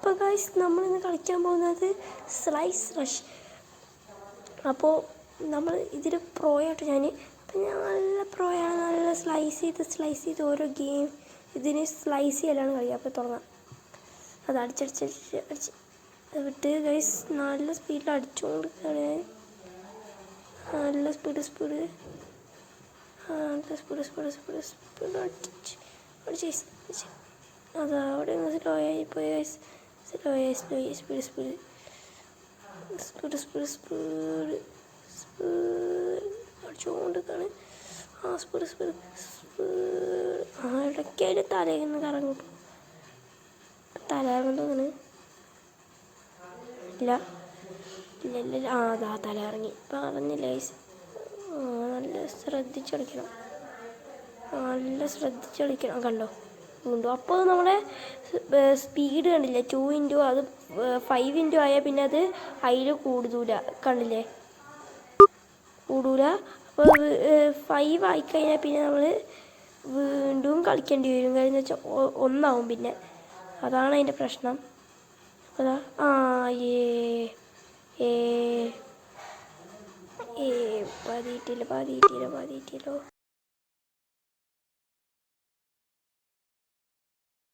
അപ്പോൾ ഗൈസ് നമ്മളിന്ന് കളിക്കാൻ പോകുന്നത് സ്ലൈസ് റഷ്. അപ്പോൾ നമ്മൾ ഇതിൽ പ്രോ ആയിട്ട് അപ്പം ഞാൻ നല്ല പ്രോയാണ്. നല്ല സ്ലൈസ് ചെയ്ത് ഓരോ ഗെയിം ഇതിന് സ്ലൈസ് ചെയ്യലാണ് കളി. അപ്പോൾ തുടങ്ങാം. അത് അടിച്ച് വിട്ട് ഗൈസ് നല്ല സ്പീഡിൽ അടിച്ചുകൊണ്ടിരിക്കുകയാണ്. നല്ല സ്പീഡ് അടിച്ച് അതാ അവിടെ സ്ലോ ആയി പോയി ഗൈസ്. സ്ലോ സ്പീഡ് അടിച്ചുകൊണ്ടിരിക്കുകയാണ്. സ്പീഡ് ഇടയ്ക്ക് അതിൻ്റെ തലയിൽ കറങ്ങും. തല കറങ്ങുന്നു അങ്ങനെ ഇല്ല അതാ തല ഇറങ്ങി. പറഞ്ഞില്ല ഗൈസ്. നല്ല ശ്രദ്ധിച്ച് കളിക്കണം കണ്ടോ ഉണ്ടോ. അപ്പോൾ നമ്മളെ സ്പീഡ് കണ്ടില്ലേ 2 അത് 5 ആയാൽ പിന്നെ അത് അതിൽ കണ്ടില്ലേ കൂടൂല. അപ്പോൾ 5 ആയിക്കഴിഞ്ഞാൽ പിന്നെ നമ്മൾ വീണ്ടും കളിക്കേണ്ടി വരും. കാര്യം വെച്ചാൽ 1 ആവും പിന്നെ. അതാണ് അതിൻ്റെ പ്രശ്നം. അതാ പതിയിട്ടില്ലോ